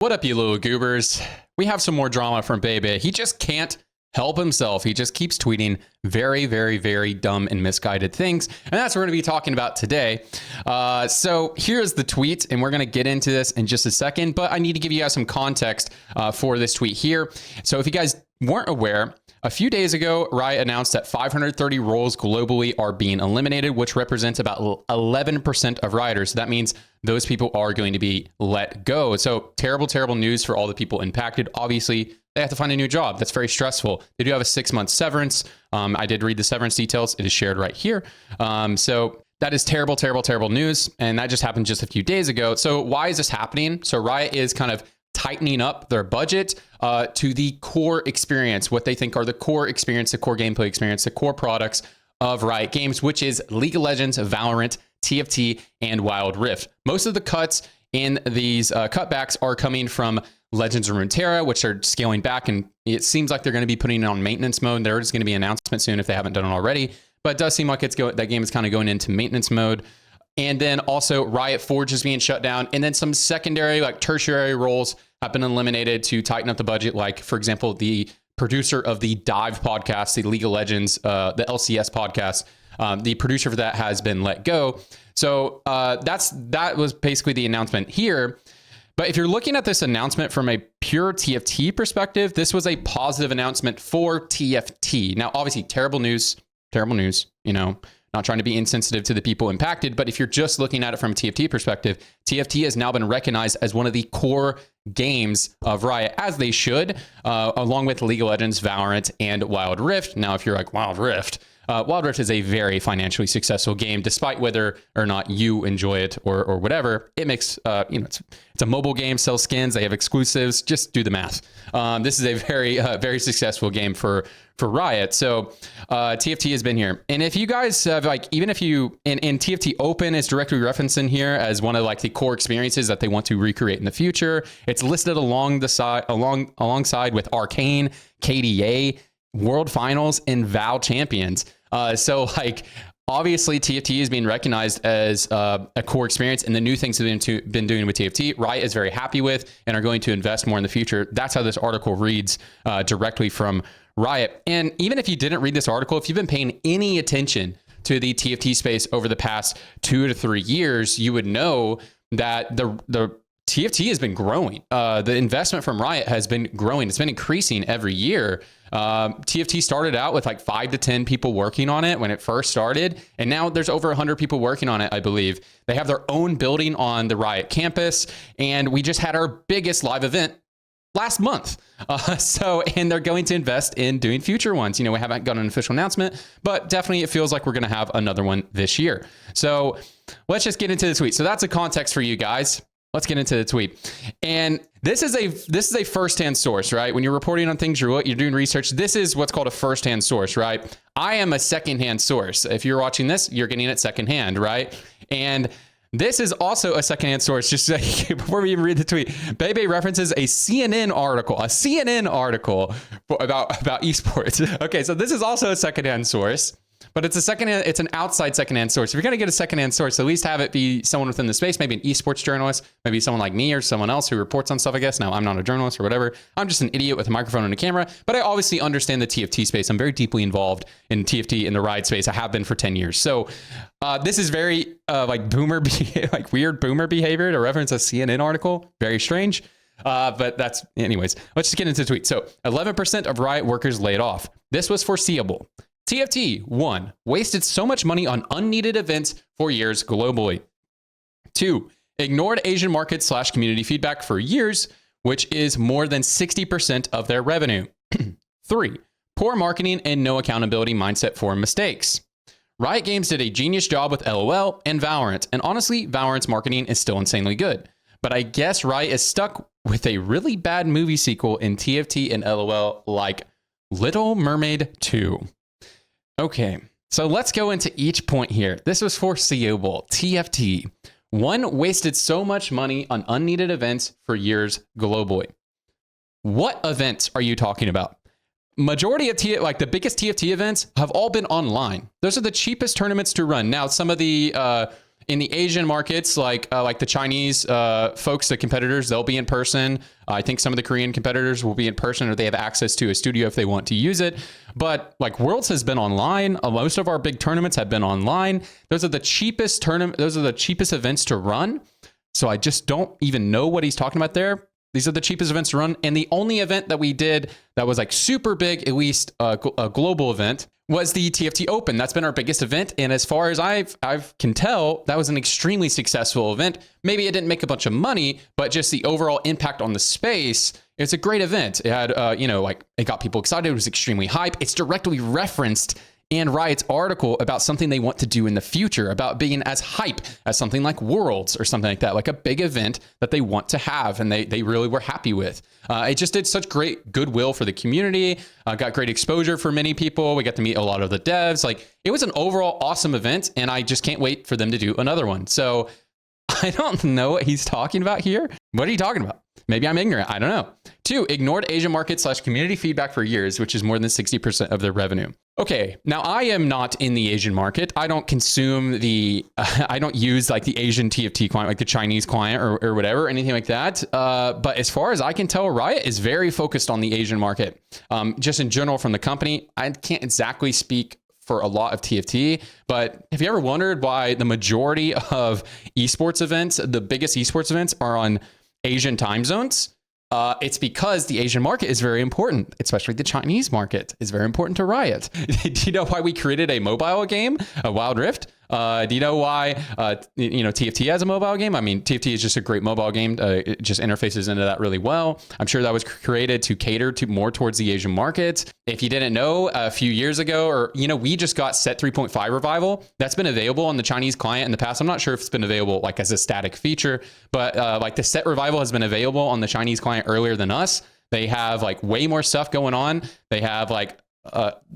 What up, you little goobers? We have some more drama from Bebe. He just can't help himself. He just keeps tweeting very, very, very dumb and misguided things. And that's what we're going to be talking about today. So here's the tweet, and we're going to get into this in just a second. But I need to give you guys some context for this tweet here. So if you guys weren't aware, a few days ago, Riot announced that 530 roles globally are being eliminated, which represents about 11% of Rioters. So that means those people are going to be let go. So terrible, terrible news for all the people impacted. Obviously, they have to find a new job. That's very stressful. They do have a 6-month severance. I did read the severance details. It is shared right here. So that is terrible, terrible, terrible news. And that just happened just a few days ago. So why is this happening? So Riot is kind of tightening up their budget to the core experience, what they think are the core experience, the core gameplay experience, the core products of Riot Games, which is League of Legends, Valorant, TFT, and Wild Rift. Most of the cuts in these cutbacks are coming from Legends of Runeterra, which are scaling back, and it seems like they're going to be putting it on maintenance mode. There is going to be an announcement soon if they haven't done it already, but it does seem like that game is kind of going into maintenance mode. And then also Riot Forge is being shut down. And then some secondary, like tertiary roles have been eliminated to tighten up the budget. Like, for example, the producer of the Dive podcast, the League of Legends, the LCS podcast, the producer for that has been let go. So that was basically the announcement here. But if you're looking at this announcement from a pure TFT perspective, this was a positive announcement for TFT. Now, obviously, terrible news, you know. Not trying to be insensitive to the people impacted, but if you're just looking at it from a TFT perspective, TFT has now been recognized as one of the core games of Riot, as they should, along with League of Legends, Valorant, and Wild Rift. Now, if you're like, Wild Rift is a very financially successful game, despite whether or not you enjoy it or whatever. It makes, it's a mobile game, sells skins, they have exclusives. Just do the math. This is a very, very successful game for Riot. So TFT has been here. And if you guys have, like, even if you, and TFT Open is directly referenced in here as one of like the core experiences that they want to recreate in the future. It's listed alongside with Arcane, KDA, World Finals, and Val Champions. So like, obviously TFT is being recognized as a core experience, and the new things they've been doing with TFT, Riot is very happy with and are going to invest more in the future. That's how this article reads directly from Riot. And even if you didn't read this article, if you've been paying any attention to the TFT space over the past 2 to 3 years, you would know that the TFT has been growing. The investment from Riot has been growing. It's been increasing every year. TFT started out with like 5 to 10 people working on it when it first started, and now there's over 100 people working on it, I believe. They have their own building on the Riot campus, and we just had our biggest live event last month. And they're going to invest in doing future ones. You know, we haven't got an official announcement, but definitely it feels like we're going to have another one this year. So let's just get into the tweet. So that's a context for you guys. Let's get into the tweet. And this is a firsthand source, right? When you're reporting on things, you're doing research. This is what's called a firsthand source, right? I am a secondhand source. If you're watching this, you're getting it secondhand, right? And this is also a secondhand source. Just before we even read the tweet, Bebe references a CNN article about esports. Okay, so this is also a secondhand source, but it's an outside secondhand source. If you're going to get a secondhand source, at least have it be someone within the space, maybe an esports journalist, maybe someone like me or someone else who reports on stuff, I guess. Now, I'm not a journalist or whatever. I'm just an idiot with a microphone and a camera, but I obviously understand the TFT space. I'm very deeply involved in TFT in the Riot space. I have been for 10 years. So this is very like weird boomer behavior to reference a CNN article. Very strange. But that's, anyways, let's just get into the tweet. So 11% of Riot workers laid off. This was foreseeable. TFT, 1, wasted so much money on unneeded events for years globally. 2, ignored Asian market / community feedback for years, which is more than 60% of their revenue. 3, poor marketing and no accountability mindset for mistakes. Riot Games did a genius job with LOL and Valorant, and honestly, Valorant's marketing is still insanely good. But I guess Riot is stuck with a really bad movie sequel in TFT and LOL like Little Mermaid 2. Okay, so let's go into each point here. This was foreseeable. TFT. 1, wasted so much money on unneeded events for years globally. What events are you talking about? Majority of the biggest TFT events have all been online. Those are the cheapest tournaments to run. Now, some of the In the Asian markets, like the Chinese folks, the competitors, they'll be in person. I think some of the Korean competitors will be in person, or they have access to a studio if they want to use it. But like Worlds has been online. Most of our big tournaments have been online. Those are the cheapest Those are the cheapest events to run. So I just don't even know what he's talking about there. These are the cheapest events to run. And the only event that we did that was like super big, at least a global event, was the TFT Open. That's been our biggest event. And as far as I can tell, that was an extremely successful event. Maybe it didn't make a bunch of money, but just the overall impact on the space, it's a great event. It had, it got people excited. It was extremely hype. It's directly referenced in Riot's article about something they want to do in the future, about being as hype as something like Worlds or something like that, like a big event that they want to have, and they really were happy with. It just did such great goodwill for the community, got great exposure for many people. We got to meet a lot of the devs. Like, it was an overall awesome event, and I just can't wait for them to do another one. So I don't know what he's talking about here. What are you talking about? Maybe I'm ignorant. I don't know. 2, ignored Asian market / community feedback for years, which is more than 60% of their revenue. Okay, now I am not in the Asian market. I don't consume I don't use like the Asian TFT client, like the Chinese client or whatever, anything like that. But as far as I can tell, Riot is very focused on the Asian market. Just in general from the company, I can't exactly speak for a lot of TFT, but have you ever wondered why the majority of esports events, the biggest esports events, are on Asian time zones? It's because the Asian market is very important, especially the Chinese market is very important to Riot. Do you know why we created a mobile game, a Wild Rift? Do you know why, TFT has a mobile game? I mean, TFT is just a great mobile game. It just interfaces into that really well. I'm sure that was created to cater to more towards the Asian market. If you didn't know, a few years ago, we just got Set 3.5 Revival. That's been available on the Chinese client in the past. I'm not sure if it's been available like as a static feature, but like the Set Revival has been available on the Chinese client earlier than us. They have like way more stuff going on. They have like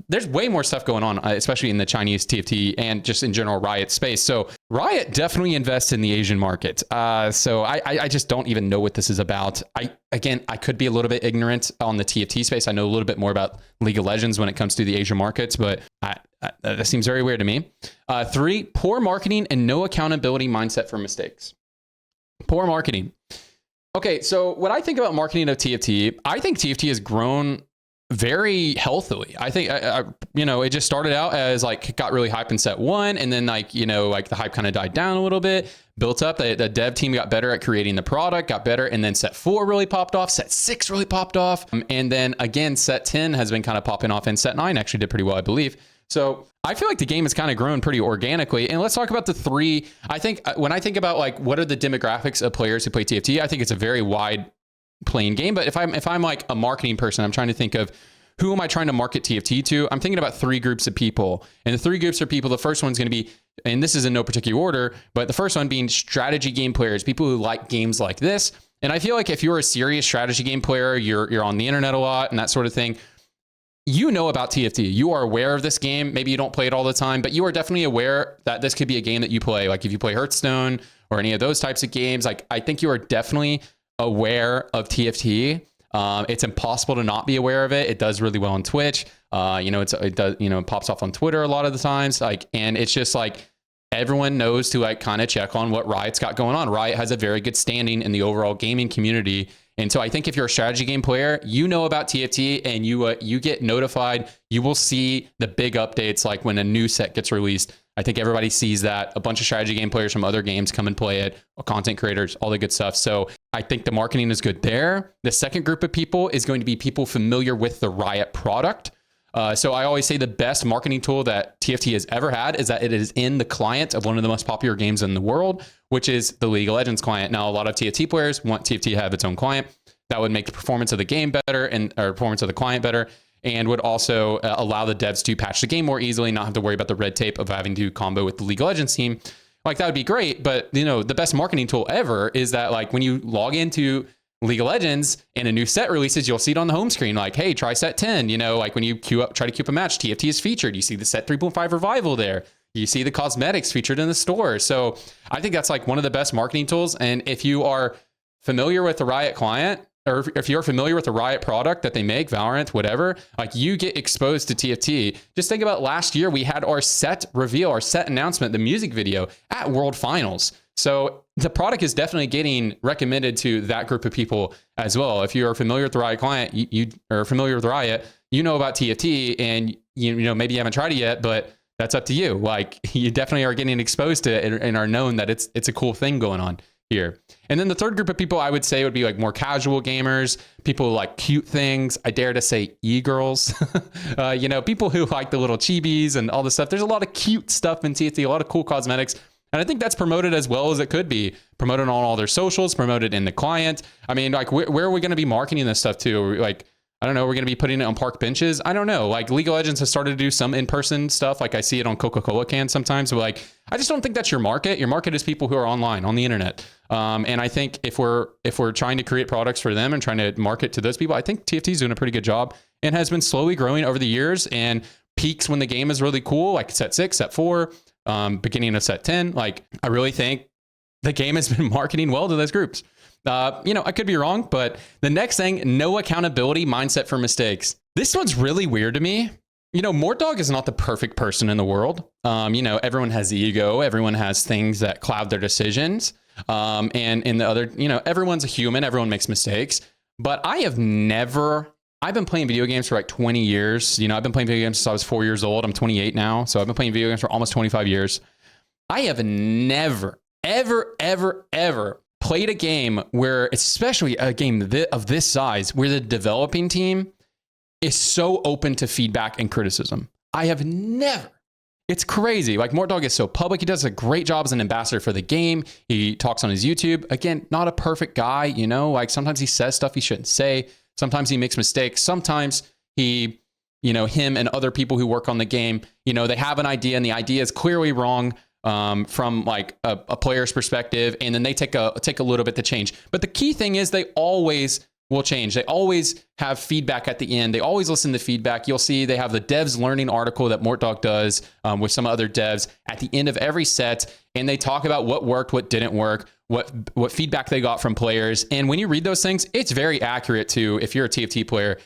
there's way more stuff going on, especially in the Chinese TFT and just in general Riot space. So Riot definitely invests in the Asian market. So I just don't even know what this is about. I could be a little bit ignorant on the TFT space. I know a little bit more about League of Legends when it comes to the Asian markets, but that seems very weird to me. 3, poor marketing and no accountability mindset for mistakes. Poor marketing. Okay, so when I think about marketing of TFT, I think TFT has grown very healthily. I think, it just started out as like, got really hype in Set 1. And then like the hype kind of died down a little bit, built up. The dev team got better at creating the product, got better. And then Set 4 really popped off. Set 6 really popped off. And then again, Set 10 has been kind of popping off, and Set 9 actually did pretty well, I believe. So I feel like the game has kind of grown pretty organically. And let's talk about the 3. I think when I think about like, what are the demographics of players who play TFT? I think it's a very wide playing game. But if I'm like a marketing person, I'm trying to think of who am I trying to market TFT to? I'm thinking about 3 groups of people. And the 3 groups of people, the first one's going to be, and this is in no particular order, but the first one being strategy game players, people who like games like this. And I feel like if you're a serious strategy game player, you're on the internet a lot and that sort of thing, you know about TFT. You are aware of this game. Maybe you don't play it all the time, but you are definitely aware that this could be a game that you play. Like if you play Hearthstone or any of those types of games, like I think you are definitely aware of TFT. It's impossible to not be aware of it. It does really well on Twitch. It pops off on Twitter a lot of the times. And it's just like everyone knows to like kind of check on what Riot's got going on. Riot has a very good standing in the overall gaming community. And so I think if you're a strategy game player, you know about TFT and you get notified. You will see the big updates, like when a new set gets released. I think everybody sees that. A bunch of strategy game players from other games come and play it, content creators, all the good stuff. So I think the marketing is good there. The second group of people is going to be people familiar with the Riot product. So I always say the best marketing tool that TFT has ever had is that it is in the client of one of the most popular games in the world, which is the League of Legends client. Now, a lot of TFT players want TFT to have its own client. That would make the performance of the game better or performance of the client better, and would also allow the devs to patch the game more easily, not have to worry about the red tape of having to combo with the League of Legends team. Like that would be great. But the best marketing tool ever is that like when you log into League of Legends and a new set releases, you'll see it on the home screen. Like, hey, try Set 10. Like when you try to queue up a match, TFT is featured. You see the Set 3.5 Revival there. You see the cosmetics featured in the store. So I think that's like one of the best marketing tools. And if you are familiar with the Riot client, or if you're familiar with the Riot product that they make, Valorant, whatever, like you get exposed to TFT. Just think about last year, we had our set reveal, our set announcement, the music video at World Finals. So the product is definitely getting recommended to that group of people as well. If you are familiar with the Riot client, you are familiar with Riot, you know about TFT, and you know, maybe you haven't tried it yet, but that's up to you. Like, you definitely are getting exposed to it and are known that it's a cool thing going on here. And then the third group of people I would say would be like more casual gamers, people who like cute things. I dare to say e-girls, you know, people who like the little chibis and all this stuff. There's a lot of cute stuff in TFT, a lot of cool cosmetics. And I think that's promoted as well as it could be, promoted on all their socials, promoted in the client. I mean, like, where are we going to be marketing this stuff to? Like, I don't know, we're going to be putting it on park benches. I don't know. Like, League of Legends has started to do some in-person stuff. Like, I see it on Coca-Cola cans sometimes. But like, I just don't think that's your market. Your market is people who are online on the internet. And I think if we're trying to create products for them and trying to market to those people, I think TFT is doing a pretty good job and has been slowly growing over the years, and peaks when the game is really cool, like set 6, set 4, beginning of set 10. Like, I really think the game has been marketing well to those groups. You know, I could be wrong, but the next thing, no accountability mindset for mistakes. This one's really weird to me. You know, Mortdog is not the perfect person in the world. You know, everyone has ego. Everyone has things that cloud their decisions. And in the other, you know, everyone's a human. Everyone makes mistakes. But I've been playing video games for like 20 years. You know, I've been playing video games since I was 4 years old. I'm 28 now. So I've been playing video games for almost 25 years. I have never, ever played a game where, especially a game of this size, where the developing team is so open to feedback and criticism. I have never. It's crazy. Like, Mortdog is so public. He does a great job as an ambassador for the game. He talks on his YouTube. Again, not a perfect guy, you know, like sometimes he says stuff he shouldn't say. Sometimes he makes mistakes. Sometimes he, you know, him and other people who work on the game, you know, they have an idea and the idea is clearly wrong from like a player's perspective. And then they take a little bit to change. But the key thing is they always will change. They always have feedback at the end. They always listen to feedback. You'll see they have the devs learning article that Mortdog does with some other devs at the end of every set. And they talk about what worked, what didn't work, what feedback they got from players. And when you read those things, it's very accurate to, if you're a TFT player,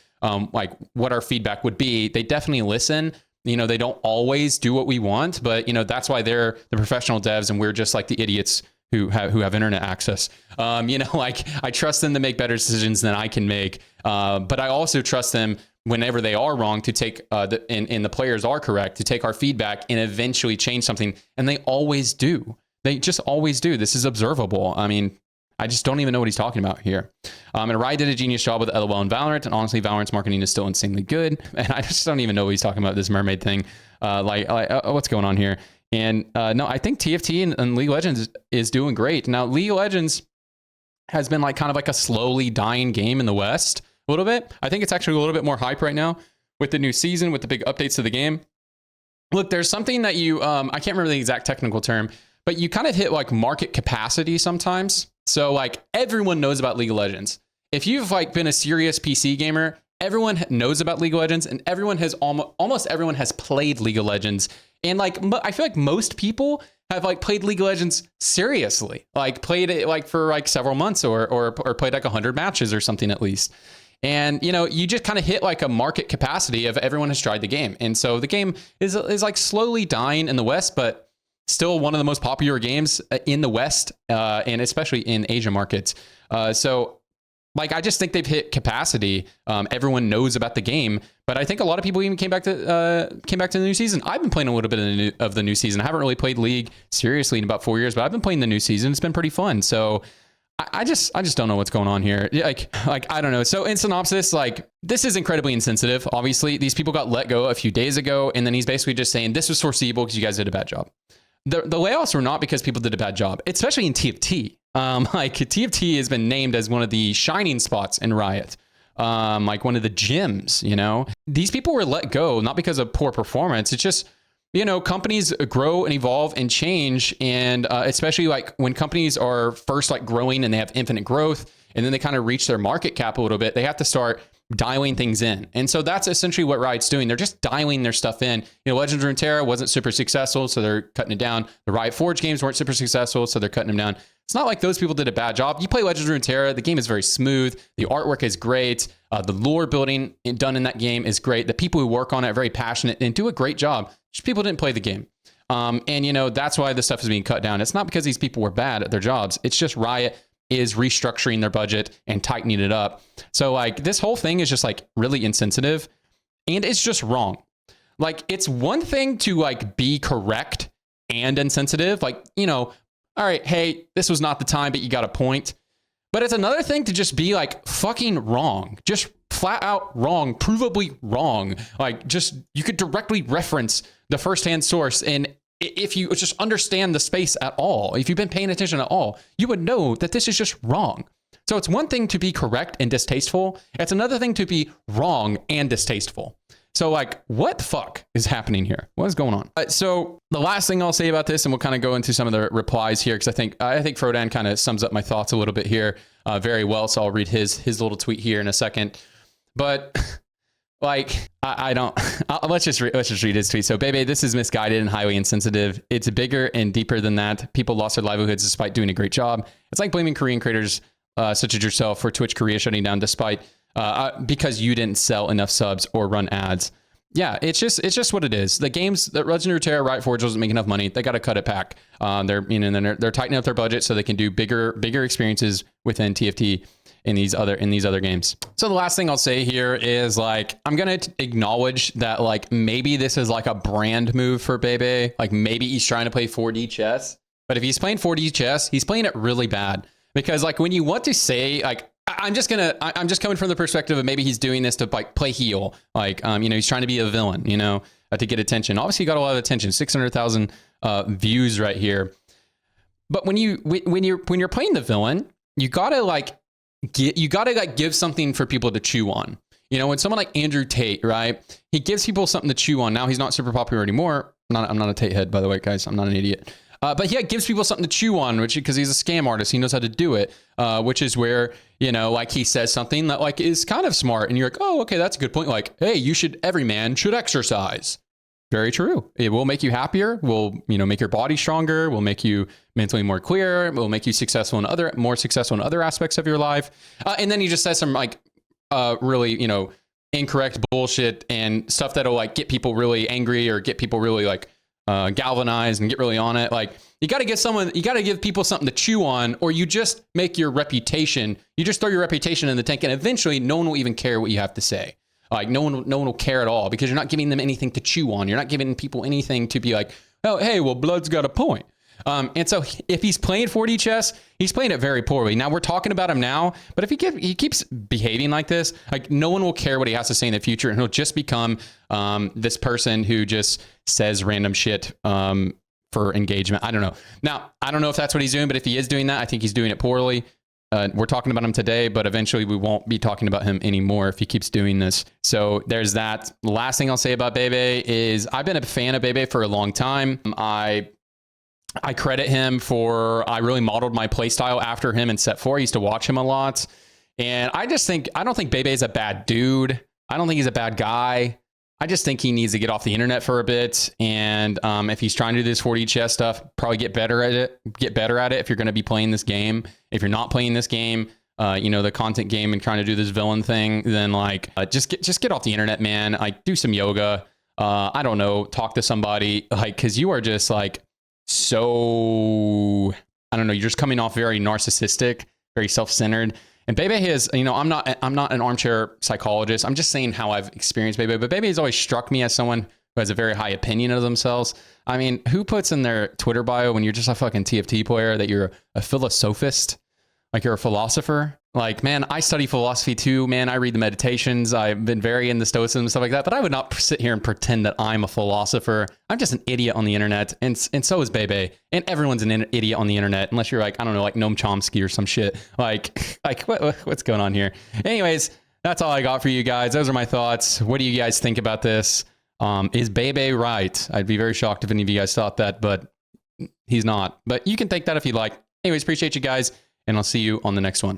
like what our feedback would be. They definitely listen. You know, they don't always do what we want, but you know, that's why they're the professional devs and we're just like the idiots who have internet access. You know, like, I trust them to make better decisions than I can make. But I also trust them whenever they are wrong to take, and the players are correct, to take our feedback and eventually change something. And they always do. They just always do. This is observable. I mean, I just don't even know what he's talking about here. And Riot did a genius job with LOL and Valorant. And honestly, Valorant's marketing is still insanely good. And I just don't even know what he's talking about, this mermaid thing. What's going on here? And no, I think TFT and League of Legends is doing great. Now, League of Legends has been like kind of like a slowly dying game in the West a little bit. I think it's actually a little bit more hype right now with the new season, with the big updates to the game. Look, there's something that you, I can't remember the exact technical term, but you kind of hit like market capacity sometimes. So like, everyone knows about League of Legends. If you've like been a serious PC gamer, everyone knows about League of Legends, and everyone has almost everyone has played League of Legends. And like, I feel like most people have like played League of Legends seriously, like played it like for like several months or played like 100 matches or something at least. And, you know, you just kind of hit like a market capacity of everyone has tried the game. And so the game is like slowly dying in the West, but still one of the most popular games in the West, and especially in Asia markets. So like, I just think they've hit capacity. Everyone knows about the game, but I think a lot of people even came back to the new season. I've been playing a little bit of the new season. I haven't really played League seriously in about 4 years, but I've been playing the new season. It's been pretty fun. So I just don't know what's going on here. Like I don't know. So in synopsis, like, this is incredibly insensitive. Obviously, these people got let go a few days ago, and then he's basically just saying this was foreseeable because you guys did a bad job. The layoffs were not because people did a bad job, especially in TFT. Like, TFT has been named as one of the shining spots in Riot. Like one of the gyms, you know, these people were let go, not because of poor performance. It's just, you know, companies grow and evolve and change. And especially like when companies are first like growing and they have infinite growth, and then they kind of reach their market cap a little bit, they have to start dialing things in. And so that's essentially what Riot's doing. They're just dialing their stuff in. You know, Legends of Runeterra wasn't super successful, so they're cutting it down. The Riot Forge games weren't super successful, so they're cutting them down. It's not like those people did a bad job. You play Legends of Runeterra, the game is very smooth. The artwork is great. The lore building done in that game is great. The people who work on it are very passionate and do a great job. Just people didn't play the game. And, you know, that's why this stuff is being cut down. It's not because these people were bad at their jobs. It's just Riot is restructuring their budget and tightening it up. So, like, this whole thing is just, like, really insensitive. And it's just wrong. Like, it's one thing to, like, be correct and insensitive. Like, you know, all right, hey, this was not the time, but you got a point. But it's another thing to just be like fucking wrong, just flat out wrong, provably wrong. Like, just, you could directly reference the firsthand source. And if you just understand the space at all, if you've been paying attention at all, you would know that this is just wrong. So it's one thing to be correct and distasteful. It's another thing to be wrong and distasteful. So, like, what the fuck is happening here? What is going on? So the last thing I'll say about this, and we'll kind of go into some of the replies here, because I think Frodan kind of sums up my thoughts a little bit here very well. So I'll read his little tweet here in a second. But like, I don't. Let's just read his tweet. So, Bebe, this is misguided and highly insensitive. It's bigger and deeper than that. People lost their livelihoods despite doing a great job. It's like blaming Korean creators such as yourself for Twitch Korea shutting down despite because you didn't sell enough subs or run ads. Yeah, it's just what it is. The games that Legend of Runeterra, Riot Forge doesn't make enough money. They got to cut it back. They're tightening up their budget so they can do bigger experiences within TFT in these other games. So the last thing I'll say here is, like, I'm gonna acknowledge that, like, maybe this is like a brand move for Bebe. Like, maybe he's trying to play 4D chess, but if he's playing 4D chess, he's playing it really bad. Because, like, when you want to say, like, I'm just coming from the perspective of maybe he's doing this to, like, play heel. Like, you know, he's trying to be a villain, you know, to get attention. Obviously, he got a lot of attention, 600,000 views right here. But when you're playing the villain, you gotta give something for people to chew on. You know, when someone like Andrew Tate, right, he gives people something to chew on. Now he's not super popular anymore. I'm not a Tate head, by the way, guys. I'm not an idiot. But yeah, it gives people something to chew on, which, because he's a scam artist, he knows how to do it, which is where, you know, like, he says something that, like, is kind of smart, and you're like, oh, okay, that's a good point. Like, hey, every man should exercise. Very true. It will make you happier. Will, you know, make your body stronger. Will make you mentally more clear. Will make you more successful in other aspects of your life. And then he just says some, like, really, you know, incorrect bullshit and stuff that'll, like, get people really angry or get people really, like, galvanize and get really on it. Like, you got to give people something to chew on, or you just make your reputation, you just throw your reputation in the tank, and eventually no one will even care what you have to say. Like, no one will care at all, because you're not giving them anything to chew on. You're not giving people anything to be like, oh, hey, well, Blood's got a point. And so if he's playing 4D chess, he's playing it very poorly. Now, we're talking about him now, but if he keeps behaving like this, like, no one will care what he has to say in the future, and he'll just become this person who just says random shit for engagement. I don't know. Now, I don't know if that's what he's doing, but if he is doing that, I think he's doing it poorly. We're talking about him today, but eventually we won't be talking about him anymore if he keeps doing this. So there's that. Last thing I'll say about Bebe is I've been a fan of Bebe for a long time. I credit him for, I really modeled my playstyle after him in set 4. I used to watch him a lot. And I don't think Bebe is a bad dude. I don't think he's a bad guy. I just think he needs to get off the internet for a bit. And if he's trying to do this 4D chess stuff, probably get better at it if you're going to be playing this game. If you're not playing this game, you know, the content game, and trying to do this villain thing, then, like, just get off the internet, man. Like, do some yoga. I don't know, talk to somebody, like, because you are just, like, so, I don't know, you're just coming off very narcissistic, very self-centered. And Bebe has, you know, I'm not an armchair psychologist. I'm just saying how I've experienced Bebe. But Bebe has always struck me as someone who has a very high opinion of themselves. I mean, who puts in their Twitter bio when you're just a fucking TFT player that you're a philosophist? Like, you're a philosopher? Like, man, I study philosophy too, man. I read the meditations. I've been very into stoicism and stuff like that. But I would not sit here and pretend that I'm a philosopher. I'm just an idiot on the internet. And so is Bebe. And everyone's an idiot on the internet, unless you're, like, I don't know, like Noam Chomsky or some shit. Like what's going on here? Anyways, that's all I got for you guys. Those are my thoughts. What do you guys think about this? Is Bebe right? I'd be very shocked if any of you guys thought that, but he's not. But you can think that if you like. Anyways, appreciate you guys, and I'll see you on the next one.